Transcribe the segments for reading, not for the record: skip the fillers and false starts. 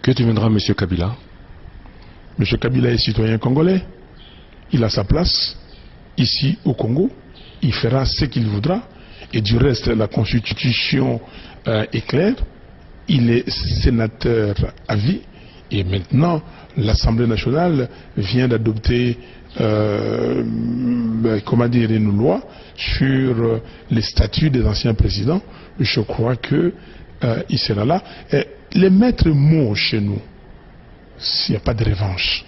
Que deviendra M. Kabila? M. Kabila est citoyen congolais. Il a sa place ici au Congo. Il fera ce qu'il voudra. Et du reste, la constitution est claire. Il est sénateur à vie. Et maintenant, l'Assemblée nationale vient d'adopter une loi sur les statuts des anciens présidents. Je crois que il sera là. Et les maîtres mots chez nous, s'il n'y a pas de revanche.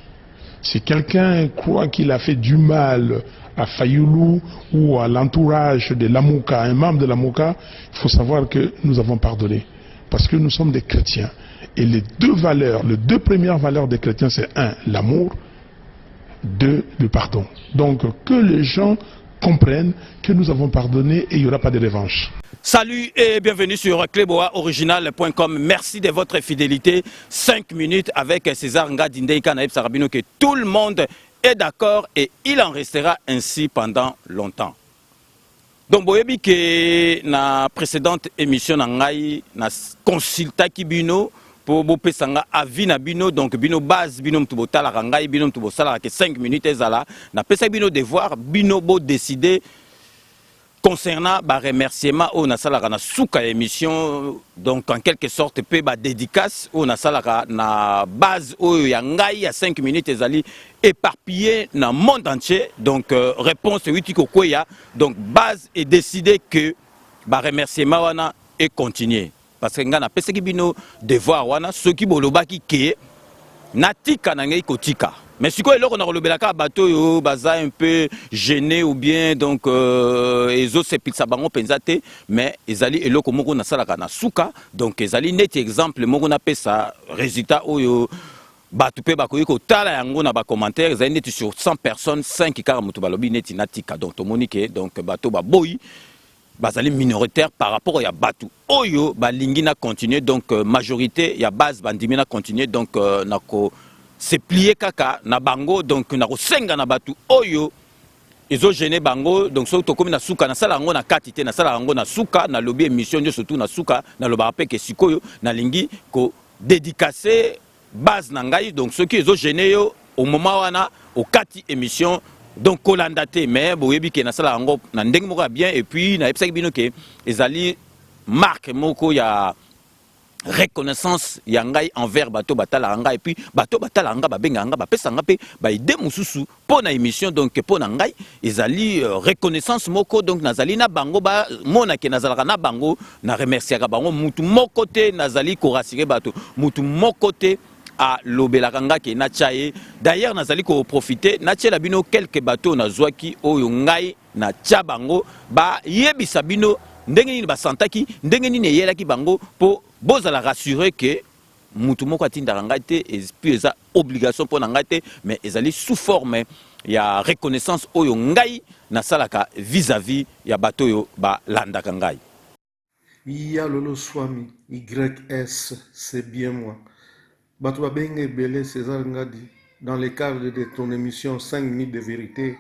Si quelqu'un croit qu'il a fait du mal à Fayoulou ou à l'entourage de l'Amouka, un membre de l'Amouka, il faut savoir que nous avons pardonné. Parce que nous sommes des chrétiens. Et les deux premières valeurs des chrétiens, c'est un, l'amour, deux, le pardon. Donc que les gens comprennent que nous avons pardonné et il n'y aura pas de revanche. Salut et bienvenue sur cleboaoriginal.com. Merci de votre fidélité. 5 minutes avec César Ngadindeika Naïb Sarabino, que tout le monde est d'accord et il en restera ainsi pendant longtemps. Donc, boyebi que na précédente émission nangai na consulta kibino pour bopesanga avis na bino, donc bino base bino mtubotala rangai bino mtubosala que 5 minutes ezala na pesa bino devoir bino bo décider concernant les remerciements au nasalaka na souka émission, donc en quelque sorte peu ba dédicace au nasalaka na base au yangai à 5 minutes ezali éparpillé dans le monde entier. Donc réponse 8 kokoya, donc base est décidé que ba remerciement wana est continuer parce que ngana pese ki bino devoir wana ceux qui bolobaki ke natika na ngai kotika. Mais si quoi, on a le bateau, baza un peu gêné ou bien donc les autres c'est sabango penzate, mais ils allaient et là comme on a ça la souka, donc ils allaient net exemple, moi on a fait ça résultat où batupe bakoyiko tala yango na ba commentaire, ils allaient net sur 100 personnes 5 qui carrément tout balobi net natika, donc to monique donc bateau ba boy bazali minoritaire par rapport à batu oyo balingi na continuer donc majorité ya base bandimi na continuer donc nako c'est plié kaka na bango donc na kosenga na batu oyo ezo gêné bango donc surtout comme na suka na sala ngo na katité na sala ngo na suka na lobby émission surtout na suka na loba pe ke sikoyo na lingi ko dédicacer base na ngai donc ceux qui ezo gêné yo au moment wana au kati émission donc kolandate mais boyebi ke na sala ngo na ndenge moko bien et puis na epsaki bino ke ezali marque moko ya reconnaissance yangai envers bato batala nga et puis bato batala nga babenga nga bapesa nga pe ba ide mususu po na émission donc po na ngai ezali reconnaissance moko donc nazali na bango ba mona ke nazalaka na bango na remercier ka bango mutu moko te nazali ko rassurer bato mutu moko te a lobelaka nga ke na chaye d'ailleurs nazali ko profiter na tchela bino quelques bateaux na zwaki oyo ngai na tcha bango ba yebisa bino ndenge nini basantaki ndenge nini eyelaki bango po bozala rassurer que mutu moko atindaka ngai te et puis eza obligation pour ngai te mais ezali sous forme ya reconnaissance oyo ngai nasalaka vis-à-vis ya bato oyo balandaka ngai. Ya lolo swami YS c'est bien moi. Bato babenge belé César Ngadi dans le cadre de ton émission 5 minutes de vérité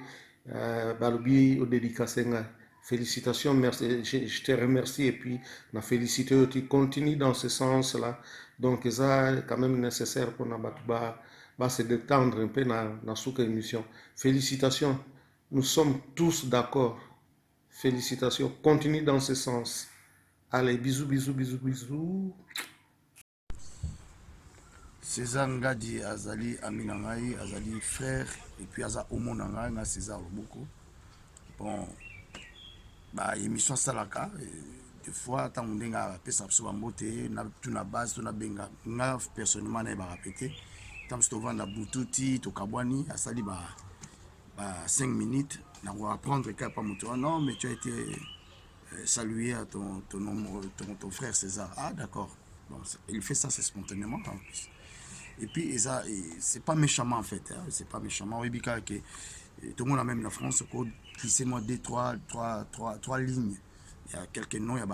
balobi au dédicacé ngai. Félicitations, merci, je te remercie et puis la félicité, tu continues dans ce sens-là. Donc, ça est quand même nécessaire pour nous se détendre un peu dans cette émission. Félicitations, nous sommes tous d'accord. Félicitations, continue dans ce sens. Allez, bisous, bisous, bisous, bisous. César Ngadi, Azali Aminangaï, Azali frère, et puis Aza Omonangaï, César Loboko. Bon. Bah émission salaka des fois tant on denga pesa so mbote na tuna base tuna benga nga personnellement na ba répéter tant que vendre la bututi to kabwani asali ba 5 minutes na va apprendre qu'à pas moto non mais tu as été salué à ton frère César. Ah d'accord, bon il fait ça c'est spontanément en plus et puis ça c'est pas méchamment en fait hein, c'est pas méchamment oui bika que tout le monde a même la France pour glisser moi 3 lignes. Il y a quelques noms, il y a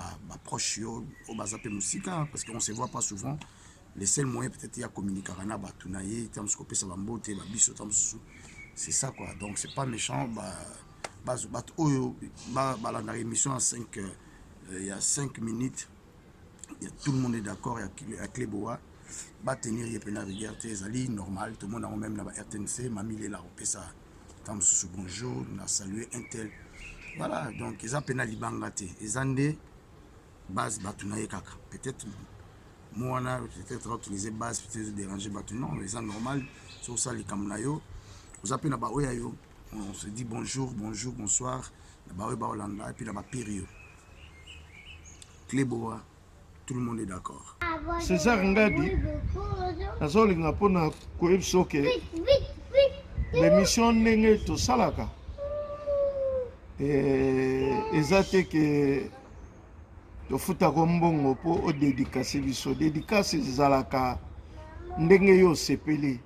proche au Bazapé Moussika parce qu'on ne se voit pas souvent. les seuls moyens peut-être il y a communiquer na batunaye tam scopé ça bambote ba biso tam c'est ça quoi. Donc c'est pas méchant la émission à 5 il y a 5 minutes. Tout le monde est d'accord, il y a Cléboa va tenir il y a plein de rigueur c'est normal, tout le monde a même la RTNC mamie est là au ça tam bonjour on a salué un tel. Voilà, donc ils ont peine à libangate ils ont des bases batunaye kaka peut-être moi, peut-être utiliser base, peut-être déranger, non, mais c'est normal. Sur ça, les Kamnayo, vous appelez là-bas, on se dit bonjour, bonjour, bonsoir, là-bas, et puis là-bas, période. Cléboa, tout le monde est d'accord. César Ngadi, nazolinga pona koyebso ke l'émission ndenge to salaka. Ezate ke tofuta kombongo po o dédicace biso dédicace zalaka ndenge yo sepeli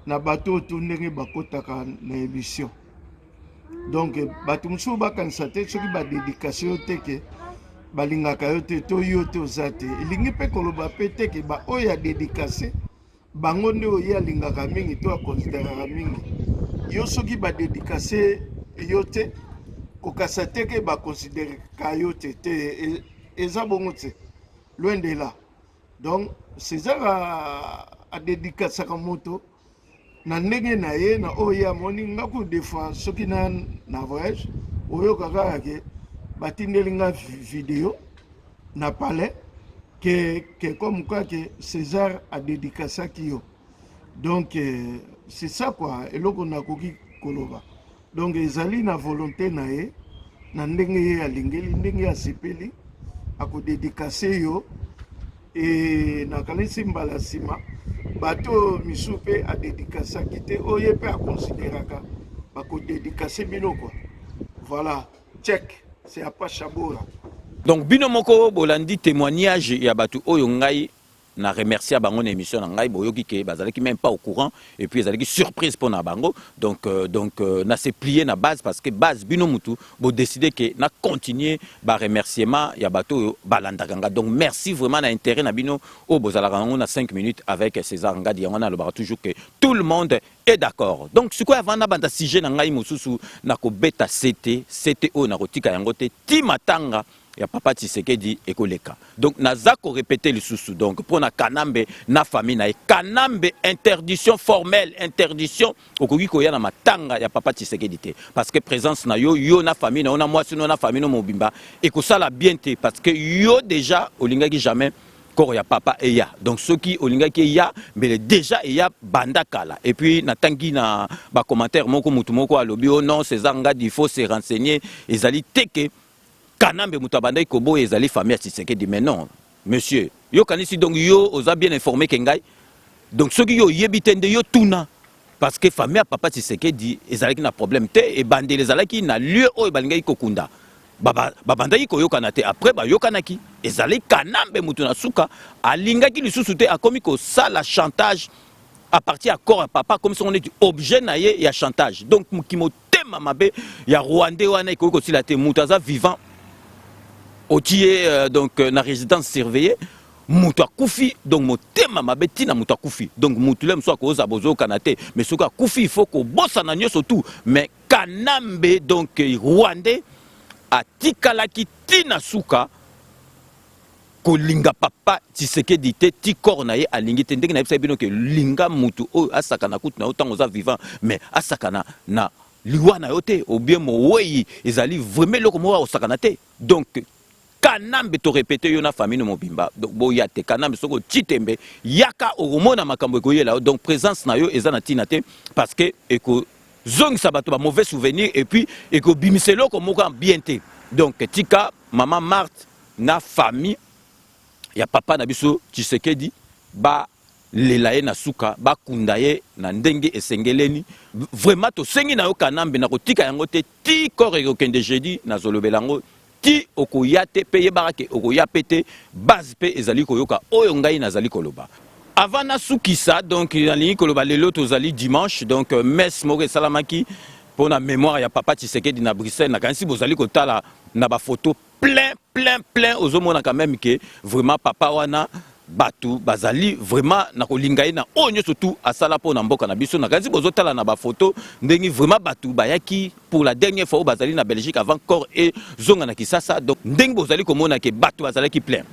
na bato to ndenge bakotaka na émission donc bato musu bakanisa te soki ba dédicace yo teke balingaka yo te to yo te ozate elingi pe koloba pe teke ba oya dédicace bango nde oya lingaka mingi to akonsideraka mingi yo soki ba dédicace yo te kokasa teke ba considérer kayote te eza bongo te loin de là donc César a dédicacé ka moto na ndenge na ye na oya moni ngako des fois soki na voyage oyo kaka ke batindelinga vidéo na palais que comme quoi que César a dédicacé ki yo donc c'est ça quoi eloko na koki koloba. Donc ezali na volonté na ye na ndenge ye alingeli ndenge asepeli ako dédicacer yo et na kanisi mbala sima bato misu pe a dédicacer kite oye pe a considéraka bako dédicacer bino quoi. Voilà, check, c'est à pas Chabora. Donc bino moko bolandi témoignage ya bato oyo ngai na remercier bango na émission na ngai boyoki ke bazalaki même pas au courant et puis ezalaki surprise pour na bango donc na se plier na base parce que base bino mutu bo décider que na continuer ba remerciement ya bato balandaka nga donc merci vraiment na intérêt na bino o bozalaka ngo na 5 minutes avec César Ngadi on a le bar toujours que tout le monde est d'accord. Donc ce quoi avant na banda sujet na ngai mususu na ko beta CT o na kotika yango te timatanga ya papa Tshisekedi ekoleka. Donc nazako répéter le sous donc pour na kanambe na famille na kanambe interdiction formelle interdiction okoki koya na matanga ya papa Tshisekedi te parce que présence na yo na famille na moi sino na famille no mobimba ekosala bien te parce que yo déjà olingaki jamais koro ya papa eya donc ceux qui olingaki eya mais déjà eya bandakala et puis natangi na ba commentaire moko mutu moko alobi oh non César Ngadi il faut se renseigner ezali teke kanambe mutabanda ikobo ezali famille Tshisekedi mais non monsieur yo kanisi donc yo oza bien informé ke ngai donc ceux qui yo yebitende yo tuna parce que famille papa Tshisekedi ezali na problème te et bande les alaki na lieu o balingai kokunda babanda iko yokana te après ba yokanaki ezali kanambe mutu na suka alingaki lisusu te akomi ko sala chantage à partir à corps à papa comme si on est objet na ye ya chantage donc mukimotema mabe ya Rwandais wana iko ko sila te mutaza vivant otié donc na résidence surveillée mutu akufi donc motema mabe tina mutu akufi donc mutu lem so ko za bozo kanate mais soka akufi il faut ko bossa na nyoso tout mais kanambe donc Rwandais atikalaki tina suka kolinga papa Tshisekedi te ti corps na ye alingi te ndenge na yebisa bino ke linga mutu oyo asakana kutu na yo ntango oza vivant mais asakana na liwa na yo te ou bien mowei ezali vraiment eloko moko osakana te donc kanambe to répéter yo na famille no mobimba donc boya te kanambe soko titembe yaka oromona makambo ekoyela donc présence na yo eza na tina te parce que eko zongisa bato ba mauvais souvenir et puis eko bimiselo ko moko bien te donc tika maman Marthe na famille ya papa na biso Tshisekedi ba lelaye na suka ba kundaye na ndenge esengeleni vraiment to sengi na yo kanambe na kotika yango te ti corps ekokende jeudi na zolobelango ti okoyate pe yebarake okoyapete base pe ezali koyoka oyo ngai nazali koloba avant na sukisa donc nalingi koloba lelo tozali dimanche donc messe moko esalamaki pour la mémoire ya papa Tshisekedi na Bruxelles na kanisi bozali kotala na ba photo plein aux hommes quand même que vraiment papa wana batu bazali vraiment na kolinga ye na onyo surtout asala po na mboka na biso na kazi bozotala na ba photo ndenge vraiment batu bayaki pour la dernière fois bazali na Belgique avant encore et zonga na Kisasa donc ndenge bozali komona ke batu bazali ki plein.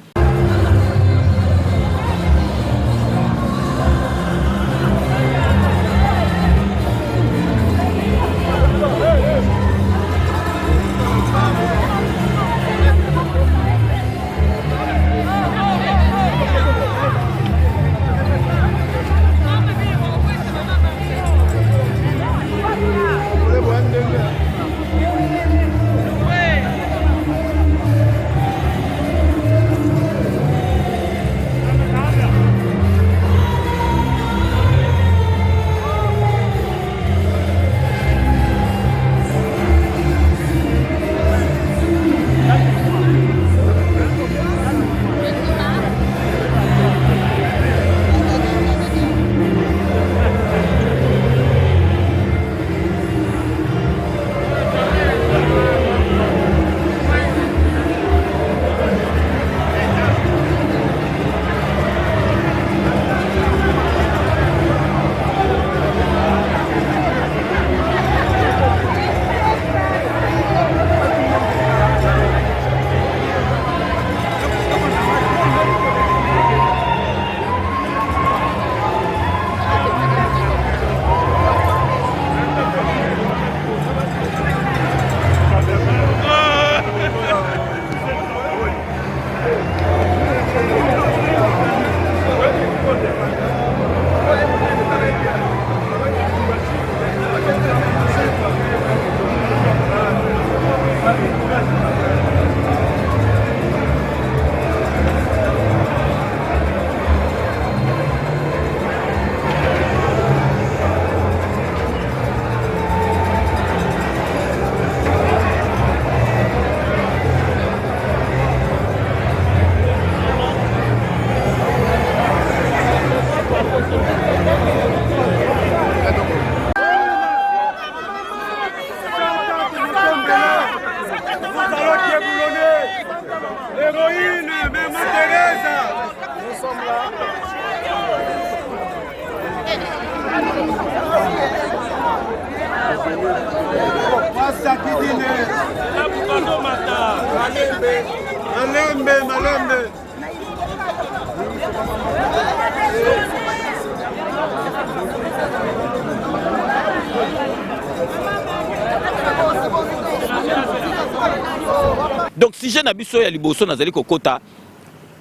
Donc si je n'habite pas à Liboso, nazali kokota,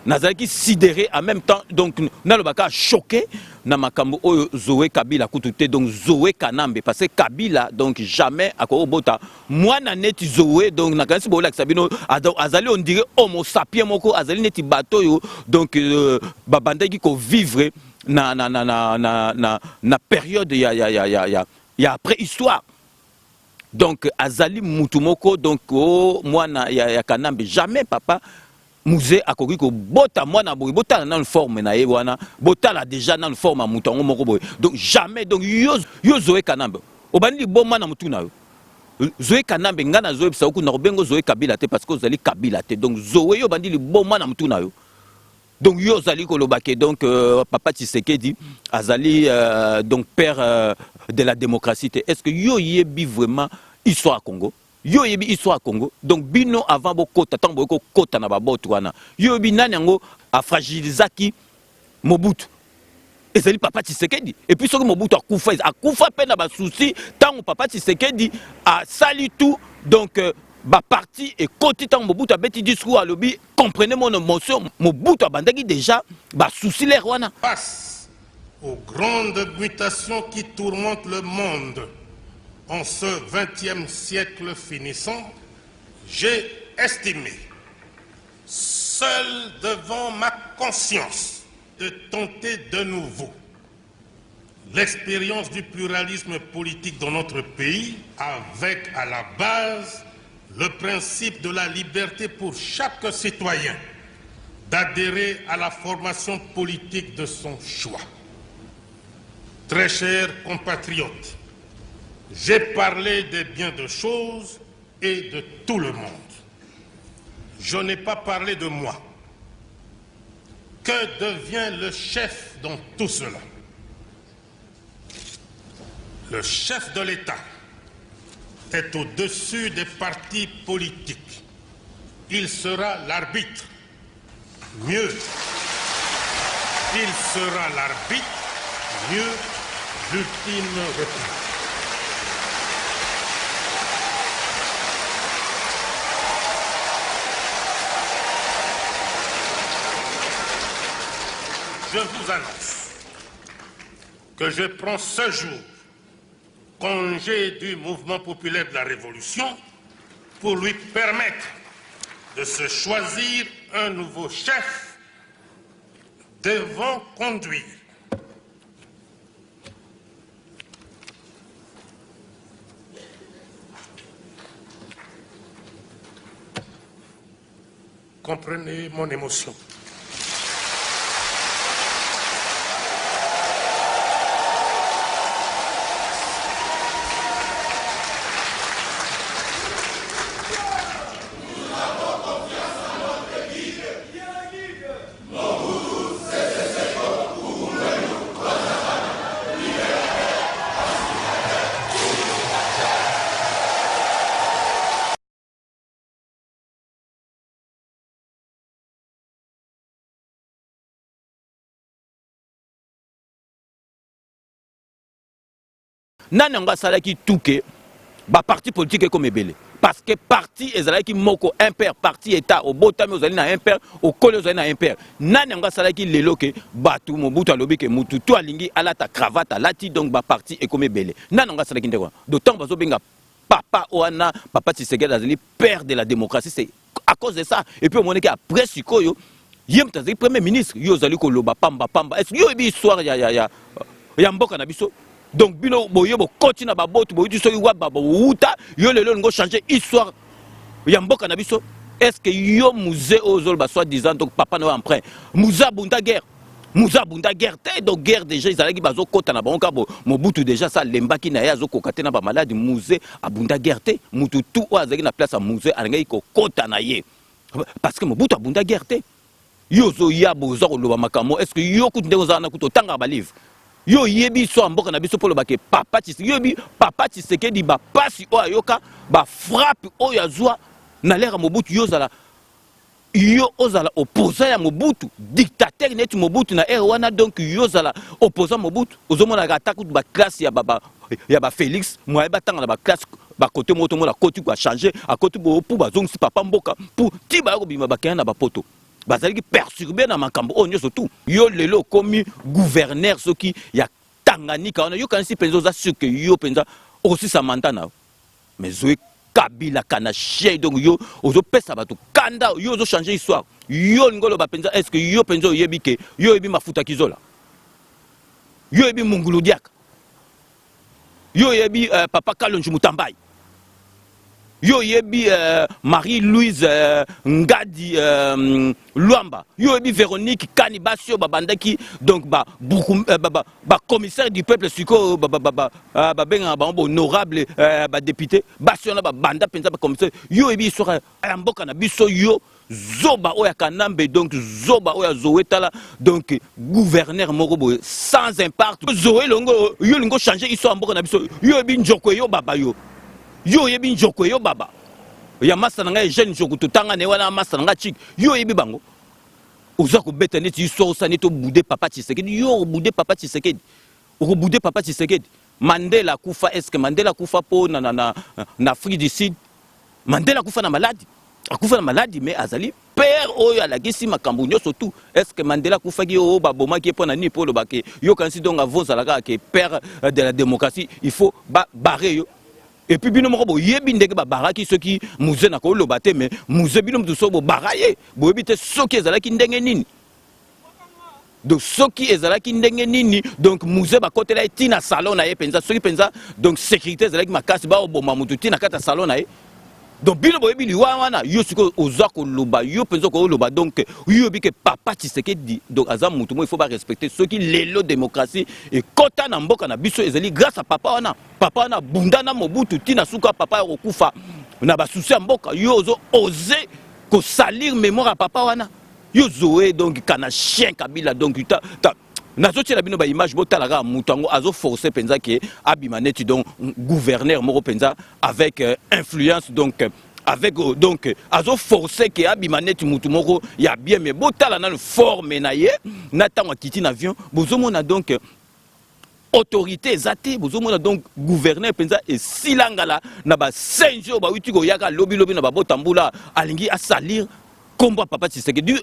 nazali ki sidéré en même temps, donc nalobaka choqué na makambo oyo Zoé Kabila kutute donc Zoé Kanambe parce que Kabila donc jamais akoko bota mwana neti Zoé donc nakanisi bola sabino azali on dirait homo sapiens moko azali neti bato yo donc babandaki ko vivre na période ya après histoire. Donc azali mutumoko donc mwana ya Kanambe jamais papa Musée a connu que bota mwana boy bota na forme na yewana bota la déjà na forme à mutango moko boy donc jamais donc yo Zoé Kanambe obani bomma na mutuna yo Zoé Kanambe ngana Zoé bisa ku na bengo Zoé Kabila te parce que zali Kabila te donc Zoé yo bandi li bomma na mutuna yo donc yo zali ko lobake donc papa Tshisekedi azali donc père de la démocratie est-ce que yo yebi vraiment histoire Congo yo yebi histoire Congo donc bino avant bokota tant boko kota na babotu wana yo yebi nani yango a fragilisaki Mobutu ezali papa Tshisekedi et puis soki Mobutu akufa pe na ba souci tant papa Tshisekedi a sali tout donc ba parti et côté tant Mobutu a beti discours à lobby comprenez mon émotion Mobutu a bandaki déjà ba souci les wana face aux grandes mutations qui tourmentent le monde. En ce 20e siècle finissant, j'ai estimé, seul devant ma conscience, de tenter de nouveau l'expérience du pluralisme politique dans notre pays, avec à la base le principe de la liberté pour chaque citoyen d'adhérer à la formation politique de son choix. Très chers compatriotes, j'ai parlé de bien de choses et de tout le monde. Je n'ai pas parlé de moi, que devient le chef dans tout cela? Le chef de l'État est au-dessus des partis politiques. Il sera l'arbitre. Mieux, il sera l'arbitre. Mieux, l'ultime reprise. Je vous annonce que je prends ce jour congé du mouvement populaire de la Révolution pour lui permettre de se choisir un nouveau chef devant conduire. Comprenez mon émotion. Nananga salaki touké ba parti politique comme ebele parce que parti ezalaki moko impair parti état au botami ozali na impair au kolo ozali na impair nananga salaki lelo ke batu mobutu alobi ke mutu to alingi alata cravate alati donc ba parti et comme ebele nananga salaki ndeko d'autant bazo benga papa oana papa Tshisekedi azali père de la démocratie c'est à cause de ça et puis on monnaie après sikoyo yem tazali premier ministre yo zali ko loba pamba pamba est-ce yo bi histoire ya mboka na biso. Donc, bino boyo bo continue ba botu boyo tu soki wa baba wuta yo lelo ngo changer histoire ya mboka na biso. Est-ce que yo musée ozol ba soit disant donc papa no emprunt muza bunda guerre te donc guerre déjà ils allaient bazo kota na banka bo mobutu déjà ça lembaki na ya zo kokate na ba malade musée abunda guerre te mutu tout azaki na place à musée alinga ko kota na ye parce que mobutu abunda guerre te yo zo ya bozo ko loba makamo est-ce que yo kutu ndeko za na kuto tanga ba livre yo yebi so mboka na biso polo bake papa Tshisekedi yebi papa Tshisekedi ba pasi o ayoka ba frappe o yazwa na lera Mobutu yo ozala opposant ya Mobutu dictateur net Mobutu na wana donc yo zala opposant Mobutu ozomona attaque ba classe ya ba Félix moi ba tanga na ba classe ba côté moto mo la côté ko changer à côté bo pour ba zongsi papa mboka pour ti ba ko bima ba kana ba poto bazali perturbé na makambo onyo surtout yo lelo komi gouverneur soki ya Tanganyika on yo kanisi penzo za suke yo penza aussi sa mantana mais zo Kabila kana chey donc yo ozo pesa bato kanda yo ozo changer histoire yo ngolo ba penza est-ce que yo penzo yebi ke yo yebi mafuta kizola yo yebi mungulu diaka yo yebi papa Kalonji Mutambai yo yebi Marie-Louise Ngadi Luamba yo yebi Véronique Kanibasio babandaki donc ba commissaire du peuple siko benga ba honorable ba député basiona ba banda penza ba commissaire yo yebi histoire ya mboka na biso yo zoba oya kanambe donc zoba oya zoetala donc gouverneur moko sans impact zoé longo yo lingo changer histoire mboka na biso yo yebi njoko yo baba yo yebi njoko yo baba ya masa nanga jeune njoko tutanga ne wana masa nanga chik yo yebi bango oza ko beta neti histoire sa neto bouder papa Tshisekedi yo bouder papa Tshisekedi o bouder papa Tshisekedi Mandela kufa est-ce que Mandela kufa po na Afrique du Sud Mandela kufa na maladie akufa na maladie mais azali père oyo alagisi makambo nyonso tout est-ce que Mandela kufa ki o baboma ki pona ni polo bake yo kansi donc avozalaka ke père de la démocratie il faut barrer yo. Et puis bino moko bo yebi ndenge ba baraki soki muze na ko lobate mais muze bino mtu so bo baraye bo yebi te soki ezalaki ndenge nini donc soki ezalaki ndenge nini donc muze ba kotela etina salon na ye penza soki penza donc sécurité ezalaki makasi ba oboma mutu tina kata salon na ye donc bino bo yebi liwa wana yo siko oza ko loba yo penza ko loba donc yo yebi ke papa Tshisekedi donc azam mutu mo il faut ba respecter soki lelo démocratie et kota na mboka na biso ezali grâce à papa wana bunda na Mobutu tina suka papa okufa na ba souci mboka yo ozo oser ko salir mémoire à papa wana yo Zoé donc kana chien Kabila donc nazoti la bino ba image botalaka mutango azo forcer penza ke abimaneti donc gouverneur moko penza avec influence donc avec donc azo forcer ke abimaneti mutu moko ya bien mais botala na forme na ye na tango kiti na avion bozomona donc autorité zate bozomona donc gouverneur penza et silangala na ba 5 jours ba witi ko yaka lobi na ba botambula alingi a salir kombo papa Tshisekedi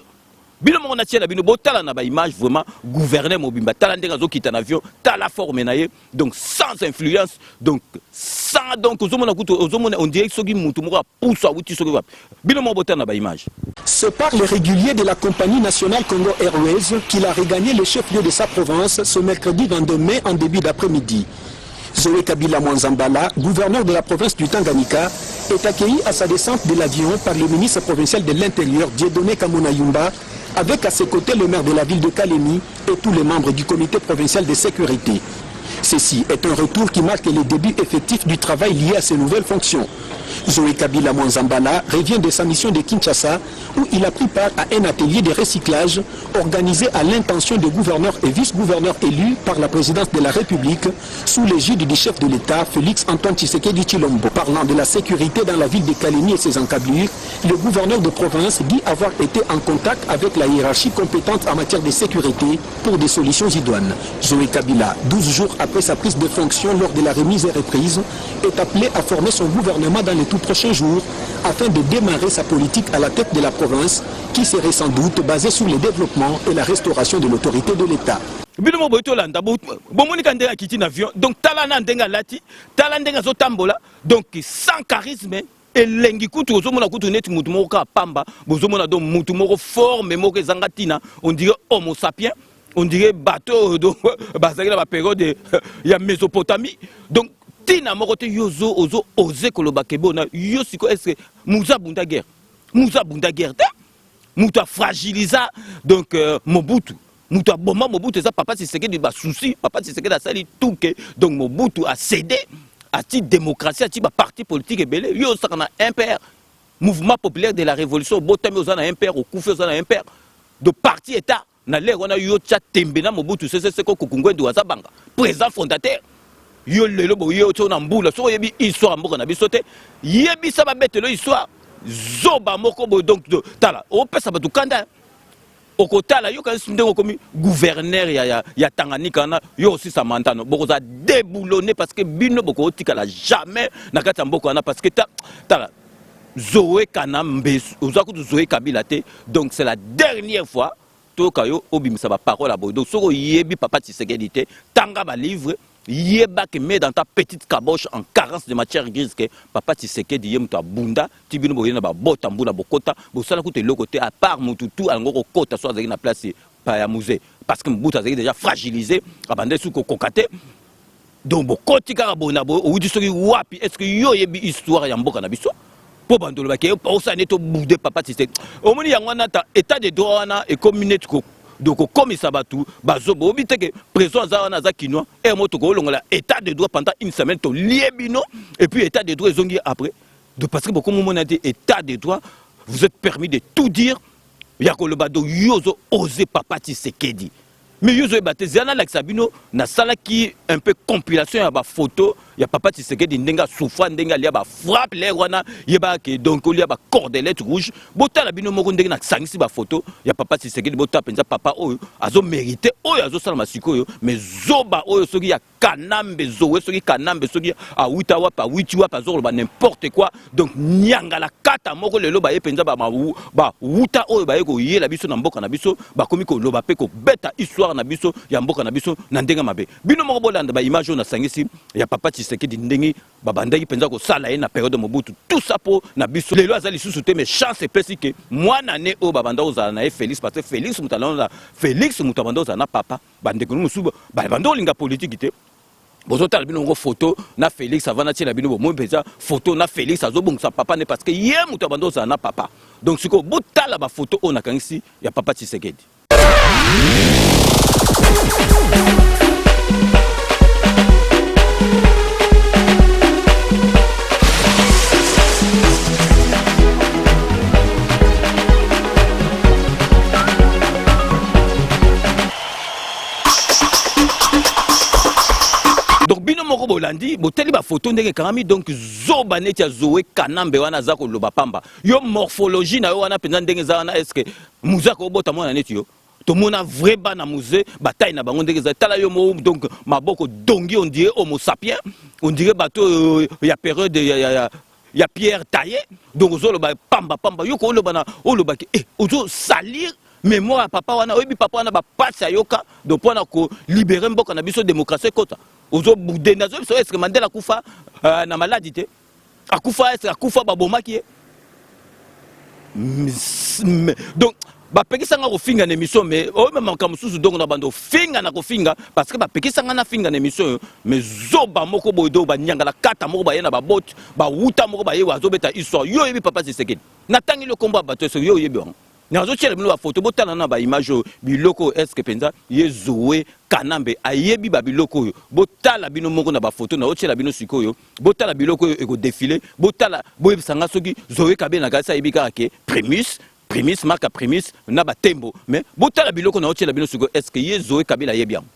bino moko na tiela bino botala na ba image vraiment gouverneur mobimba tala ndenga zo kita na avion tala forme na ye donc sans influence donc sans donc ozomona on dirait soki mutu moko pousse wuti soki bino moko botala na ba image. C'est par les réguliers de la compagnie nationale Congo Airways qu'il a regagné le chef-lieu de sa province ce mercredi 22 mai en début d'après-midi. Zoé Kabila Mwanzambala, gouverneur de la province du Tanganyika, est accueilli à sa descente de l'avion par le ministre provincial de l'Intérieur, Dieudonné Kamona Yumba, avec à ses côtés le maire de la ville de Kalemi et tous les membres du comité provincial de sécurité. Ceci est un retour qui marque le début effectif du travail lié à ces nouvelles fonctions. Zoé Kabila Mwanzambala revient de sa mission de Kinshasa où il a pris part à un atelier de recyclage organisé à l'intention des gouverneurs et vice-gouverneurs élus par la présidence de la République sous l'égide du chef de l'État Félix Antoine Tshisekedi Tshilombo. Parlant de la sécurité dans la ville de Kalemi et ses encablures, le gouverneur de province dit avoir été en contact avec la hiérarchie compétente en matière de sécurité pour des solutions idoines. Zoé Kabila, 12 jours après sa prise de fonction lors de la remise et reprise, est appelé à former son gouvernement dans les tout prochains jours afin de démarrer sa politique à la tête de la province qui serait sans doute basée sur le développement et la restauration de l'autorité de l'État. Bino boito landa bomoni kande akiti na avion donc talana ndenga lati talanda zo tambola donc sans charisme et lengi kutu ozomona kutu neti mutu moko ka pamba bozomona donc mutu moko forme moko ezangatina on dirait homo sapiens on dirait bateau donc bazaki la période ya Mésopotamie donc tina moko te yozo ozo oze koloba kebona yo siko est-ce muza bunda guerre te muta fragilisa donc Mobutu muta bomba Mobutu ça papa Tshisekedi ba souci papa Tshisekedi a sali tout que donc Mobutu a cédé à cette démocratie à cette parti politique et belé yo ça na impère mouvement populaire de la révolution botami ozana impère au koufe ozana impère de parti état na lero na yo tcha tembena Mobutu c'est ko kokungwe do azabanga président fondateur yo lelo bo yo tona mbula so yebi histoire mboka na biso te yebi sa ba betelo histoire zoba moko bo donc tala o pesa ba tukanda okotala yo kan sinde komi gouverneur ya Tanganyika na yo aussi sa mantano boko za déboulonné parce que bino boko tikala jamais na kata mboka na parce que tala Zoé Kanambe ozaku Zoé Kabila te donc c'est la dernière fois to kayo obimisa ba parole à donc soko yebi papa Tshisekedi te tanga ba livre yeba que met dans ta petite caboche en carence de matière grise que papa Tshisekedi yemto bunda tibino boyena ba bota mbuna bokota bosala kuté lokoté à part mututu alngoko kota so azali na place pa ya musée parce que Mobutu azali déjà fragilisé abandé sous kokate donc bokoti kaka bona bo udi soki wapi est-ce que yo yebi histoire ya mboka na biso po bandolo ba ke po sa neto boudé papa Tshisekedi omoni yango na ta état de droit na et communauté ko donc comme ça va tout bazobo obite que président za za kinois et moto ko longola état de droit pendant une semaine to liebino et puis état de droit zongi après de parce que beaucoup moment a dit état de droit vous êtes permis de tout dire yakoloba do yozo oser papa Tshisekedi mais yozo baté zana la sabino na sala qui un peu compilation ya ba photo ya papa Tshisekedi ndenga souffra ndenga lia ba frappe les wana yeba ke donc lia ba cordelette rouge botala bino moko ndenga na sangisi ba photo ya papa Tshisekedi bota penza papa oyo azo mériter oyo azo sala masiko yo mais zoba oyo soki ya kanambe zowe soki kanambe soki a wita wa pa witi wa pa zolo ba n'importe quoi donc nyanga la kata moko lelo ba ye penza ba wuta oyo ba yeko yela biso na mboka na biso ba komi ko loba pe ko beta histoire na biso ya mboka na biso na ndenga mabe bino moko bolanda ba image na sangisi ya papa Tshisekedi ndengi babandaki penza ko sala ye na période de Mobutu tout ça pour na biso lelo azali susuté mais chance est précis que moi nané o babanda ozala na Félix parce que Félix mutalona Félix mutabanda ozala na papa bandeko musuba babanda olinga politique te bozotala bino ngo photo na Félix avant na tia bino bo mo penza photo na Félix azobongisa papa ne parce que ye mutabanda ozala na papa donc siko botala ba photo on a kangisi ya papa Tshisekedi. soko bolandi boteli ba photo ndenge kangami donc zoba neti ya Zoé Kanambe wana za ko loba pamba yo morphologie na yo wana penza ndenge za wana est-ce que muzaka obota mwana neti yo to mona vrai ba na musée bataille na bango ndenge za tala yo mo donc maboko dongi on dirait homo sapiens on dirait bateau ya période ya pierre taillée donc ozoloba pamba yo ko loba na oloba ke ozo salir mémoire papa wana oyebi papa wana ba passa yoka donc pona ko libérer mboka na biso démocratie kota ozo budena zo est-ce que Mandela kufa na maladie te akufa est-ce akufa babomaki donc bapekisanga kofinga na émission mais o même makamususu donc na bando finga na kofinga parce que bapekisanga na finga na émission mais zoba moko bodo ba nyanga la kata moko ba yena ba bot ba wuta moko ba ye wa zobeta histoire yo yebi papa Tshisekedi na tangi le combat bato so yo yebi nazo tshela bino ba photo botala na ba image biloko est-ce que penza ye Zoé Kanambe ayebi ba biloko yo botala bino moko na ba photo na otshela bino sikoyo botala biloko yo eko défiler botala boyebisanga soki Zoé Kabila na kasa yebika ke Primus marque Primus na ba tembo mais botala biloko na otshela bino sikoyo est-ce que ye Zoé Kabila yebi yango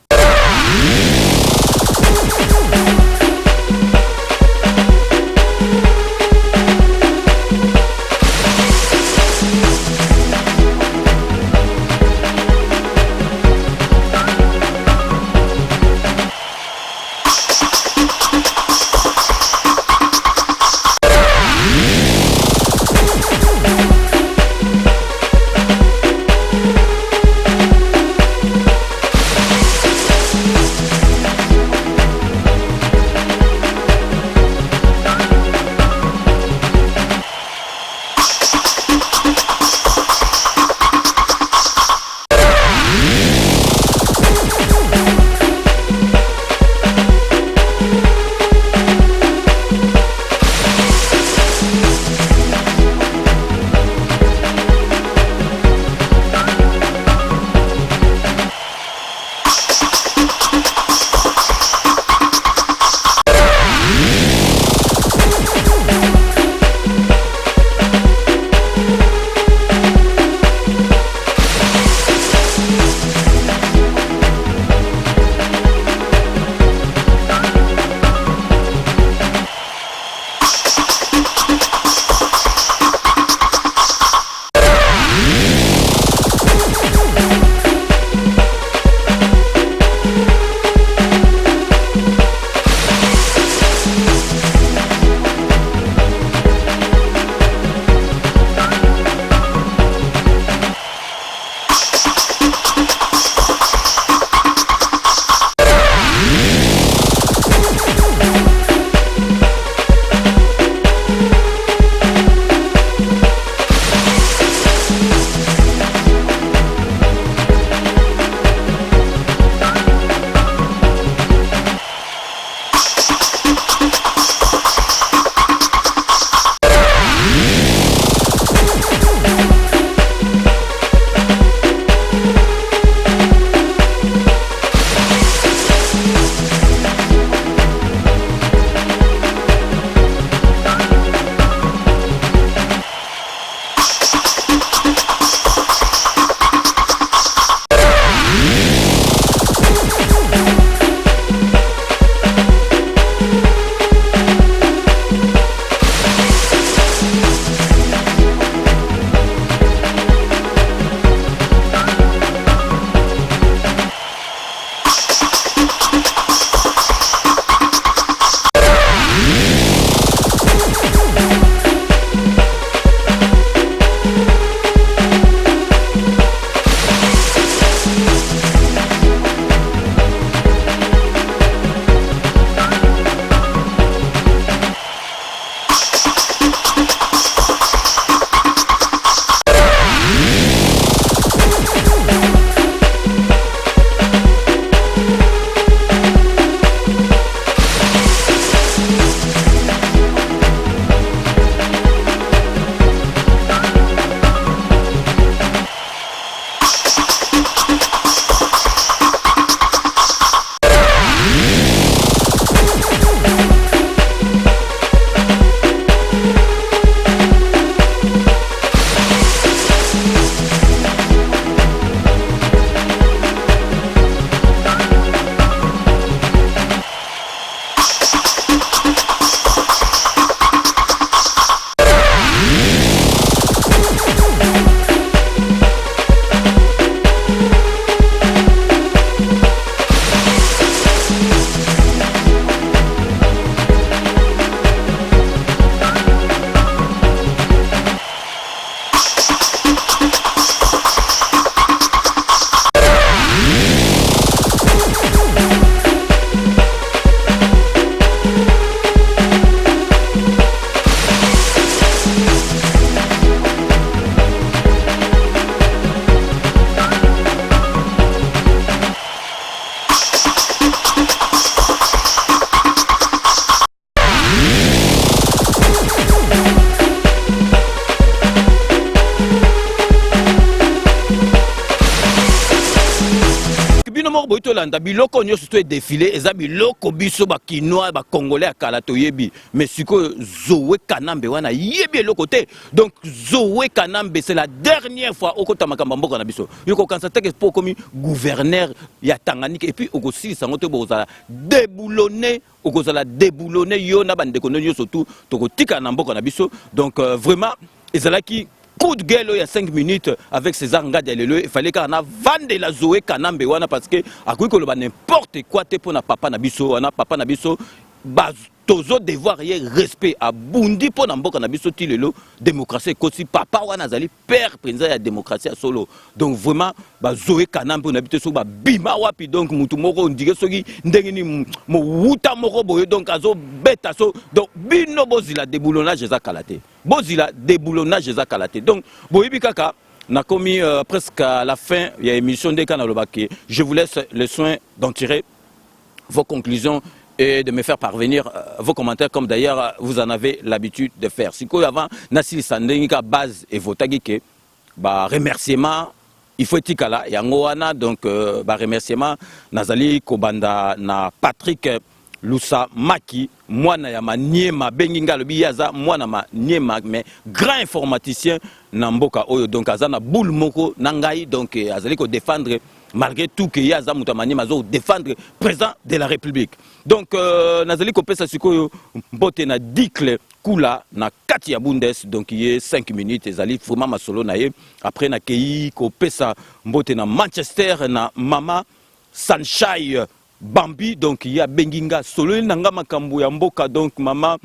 boito landa biloko nyo surtout défilé eza biloko biso ba kinois ba congolais akala toyebi mais siko Zoé Kanambe wana yebi eloko te donc Zoé Kanambe c'est la dernière fois okota makambo mboka na biso yoko kansate que pour comme gouverneur ya Tanganyika et puis okosi sango te bozala déboulonné okozala déboulonné yo na bande konyo surtout tokotika na mboka na biso donc vraiment ezala ki coup de gueule il y a 5 minutes avec César Ngadi il fallait qu'on a vendu la Zoé Kanambe wana parce que à quoi que n'importe quoi te pour na papa na biso wana papa na biso bas tozo devoir y respect à bundi pour na mboka na biso tilelo démocratie kosi papa wana zali père président ya démocratie solo donc vraiment ba Zoé Kanambe on habite so ba bima wapi donc mutu moko ndike soki ndenge ni mo wuta moko boye donc azo beta so donc bino bozila déboulonnage za kalate bozila déboulonnage za kalate donc boyebi kaka na commis presque à la fin il y a émission de Canal Lobaki je vous laisse le soin d'en tirer vos conclusions et de me faire parvenir vos commentaires comme d'ailleurs vous en avez l'habitude de faire. Si quoi avant Nassili Sandengika base et votagike bah remerciement il faut tikala yangoana donc bah remerciement Nazali Kobanda na Patrick Lusa Maki mwana ya maniema benginga lobi yaza mwana ma niema mais grand informaticien na mboka oyo donc azana boule moko nangai donc azali ko défendre malgré tout que yaza mutamani mazo défendre président de la République donc nazali ko pesa sikoyo mbote na dicle kula na kati ya bundes donc il est 5 minutes ezali vraiment masolo na ye après na kei ko pesa mbote na Manchester na mama Sanshai Bambi donc il y a benginga solo nanga makambo ya mboka donc mama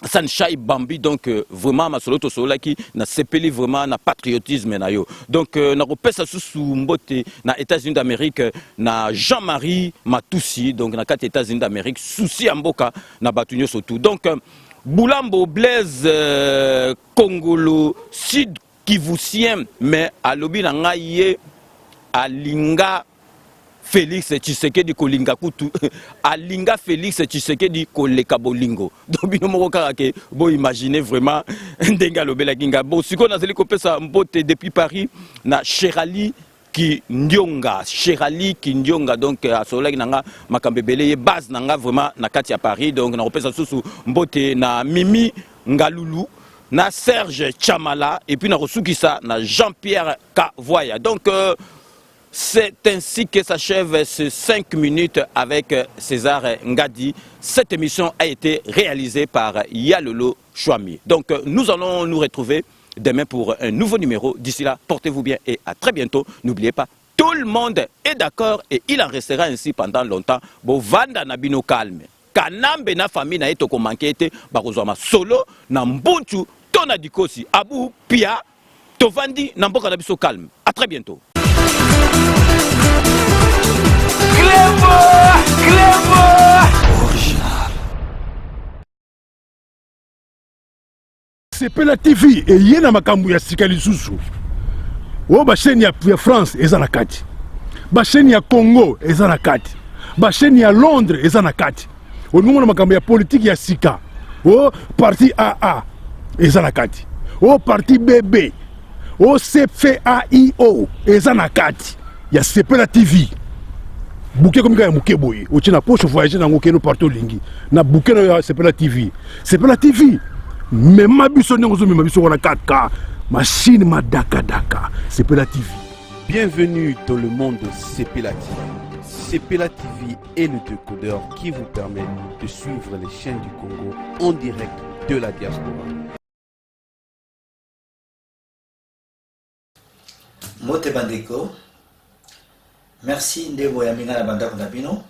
Sanshai Bambi donc vraiment ma solo to solo qui na sepeli vraiment na patriotisme na yo donc na kopesa susu mbote na États-Unis d'Amérique na Jean-Marie Matoussi donc na quatre États-Unis d'Amérique souci ya mboka na batunyo surtout donc Boulambo Blaise Congolo Sud Kivusien mais à lobi na ngai alinga Félix Tshisekedi kolinga kutu alinga Félix Tshisekedi koleka bolingo donc bino moko kaka bo imaginer vraiment ndenga lobela kinga bo siko nazeli kopesa mbote depuis Paris na Cherali ki Ndionga donc à soleil nanga makambebele base nanga vraiment na kati ya Paris donc na kopesa susu mbote na Mimi Ngalulu na Serge Chamala et puis na Rosukisa na Jean-Pierre Kavoya donc c'est ainsi que s'achève ces 5 minutes avec César Ngadi. Cette émission a été réalisée par Yalolo Chouami. Donc nous allons nous retrouver demain pour un nouveau numéro. D'ici là, portez-vous bien et à très bientôt. N'oubliez pas, tout le monde est d'accord et il en restera ainsi pendant longtemps. Bo vanda na bino calme. Kanambe na famille na etoko manquete bakozoma solo na mbuntu tona dikosi abu pia tovandi na mboka na biso calme. À très bientôt. Sepela TV et yena makambu ya sikali susu. O ba chaîne ya France eza na kati. Ba chaîne ya Congo eza na kati. Ba chaîne ya Londres eza na kati. O numona makambu ya politique ya sika. O parti AA eza na kati. O parti BB. O CFAIO eza na kati. Ya Sepela TV. Bouquet comme ya muke boye. O tina poche voyager na ngokeno partout lingi. Na bouquet na Sepela TV. Sepela TV. Même ma biso n'engozo même biso wana 4K. Machine ma daka. Sepela TV. Bienvenue dans le monde de Sepela TV. Sepela TV est le décodeur qui vous permet de suivre les chaînes du Congo en direct de la diaspora. Mote Bandeko, merci Ndebo Yamina na Banda Kunabino.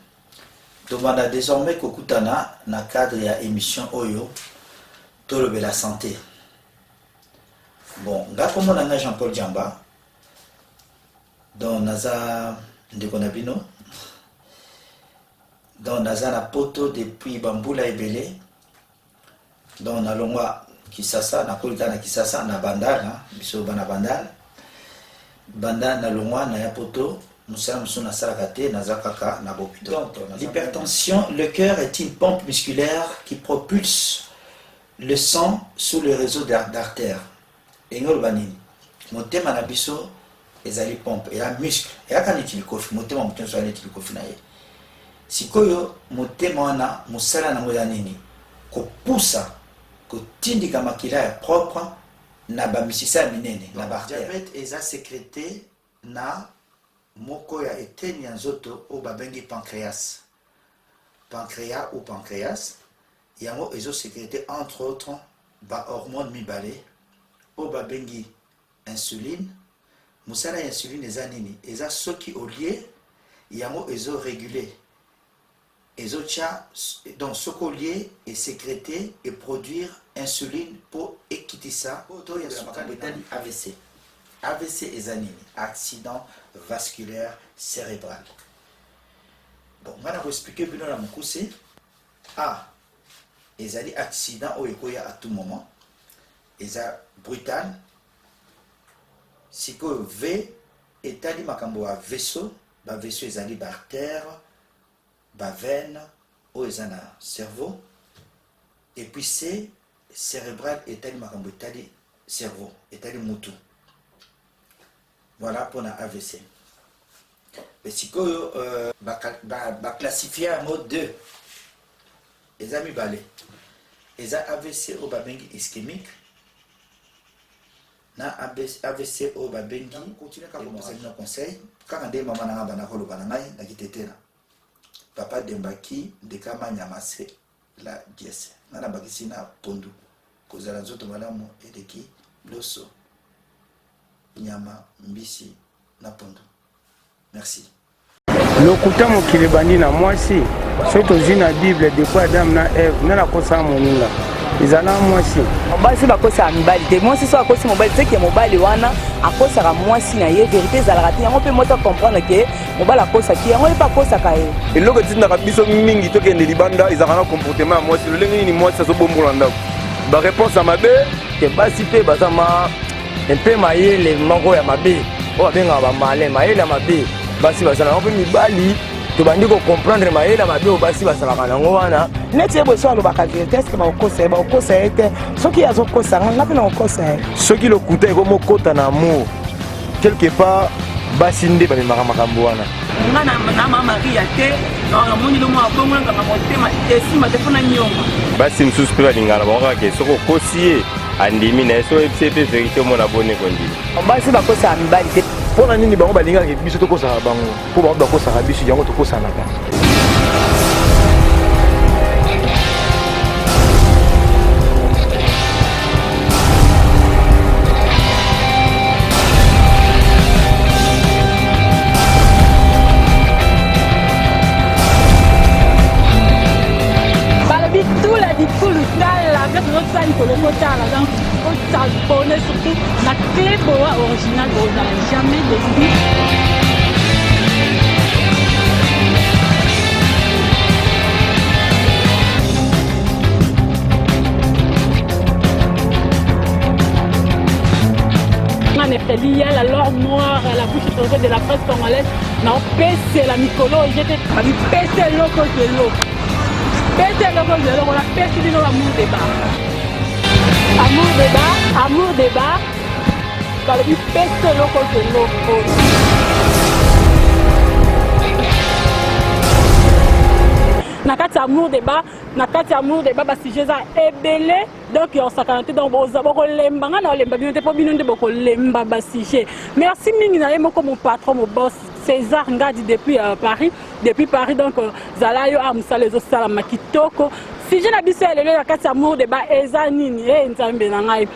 Tomanda désormais Kokutana na cadre ya émission Oyo Tolobe la santé. Bon, nga comme on a Jean-Paul Djamba, dans Naza Ndebo Nabino, dans Naza na poto depuis Bamboula Ebele, dans Nalongwa Kisasa, na Kolita na Kisasa, na Bandal, biso bana Bandal. Banda na longwa na yapoto musala musuna sarakate na zakaka na bopito. L'hypertension, le cœur est une pompe musculaire qui propulse le sang sous le réseau d'artères. Engol banini. Motema na biso ezali pompe ya muscle ya kana tilikofi motema mutu so ali tilikofi na ye sikoyo motema wana musala na ngoya nini kopusa kotindika makila ya propre na bamisisa minene na diabète eza sécrété na moko ya eteni ya nzoto o babengi pancréas ou pancréas yango ezo sécrété entre autres ba hormone mibale o babengi insuline musala ya insuline eza nini eza soki olie yango ezo réguler ezo cha donc soki olie et sécréter et produire insuline pour ekitisa to ya makambo etali AVC. AVC eza nini accident vasculaire cérébral. Bon ngana ko expliquer bino na mukuse ezali accident oyo ekoya à tout moment eza brutal sikoyo V etali makambo ya vaisseau ba vaisseau ezali ba artère ba veine oyo eza na cerveau et puis C cérébral etali makambo etali cerveau etali mutu. Voilà pour la AVC. Mais sikoyo ba classifier en mode 2 les amis balé les AVC au babengi ischémique na AVC au babengi continue ka ko conseil quand ndé maman na bana ko lobana ngai na kitetela papa dembaki de kama nyamase la dièse na bakisi na pondu kozala zoto malamu edeki loso nyama mbisi na pondu. Merci. Lokuta mokili bandi na mwasi soto zina Bible depuis Adam na Eve na kosa moninga izala mwasi basi bakosa mibali te mwasi so akosi mobali te ke mobali wana akosaka mwasi na ye vérité ezalaka te yango mpe moto comprendre ke mobali akosa ki yango epa akosaka ye eloko etindaka biso mingi tokende libanda ezalaka na comportement ya mwasi lolenge nini mwasi azobombola ndako baréponse ya mabe ke basi mpe bazama mpe mayele moko ya mabe oyo babengaka bamale mayele ya mabe basi bazala yango mpe mibali tobandi comprendre mayele ya mabe oyo basi basalaka nango wana neti ye boso alobaka vérité eske bakokosa ye te soki azokosa nga mpe na kokosa ye soki lokuta ekomokota na amour quelque part basi nde bamemaka makambo wana nga na mamaria te namoni lomo abongolangaka motema esima te mpona nyonga basi mosusu mpe balingana bakokaka ke soki okosi ye andimi na ye so oyebisi mpe vérité omona bone kondimi basi bakosaka mibali te mpona nini bango balingaka biso tokosaka bango mpo bango bakosaka biso yango tokosanaka surtout la clé boa originale n'a jamais décidé. Il y a la lore noire à la bouche étrangère de la presse congolaise. Non, c'est la mycolo. J'étais pété l'eau de l'eau. Pété l'eau de l'eau. On a pété l'eau l'amour débat. Amour débat. Quand le pété l'eau de l'eau. Nakati amour débat parce que j'ai ébélé donc on s'accante donc boko lemba ngana lemba bino te po bino nde boko lemba basije. Merci mingi na yemo comme mon patron mon boss César Ngadi depuis Paris donc zala yo amsa les osala makitoko si je na biso lelo nakati amour débat eza nini nzambe na ngai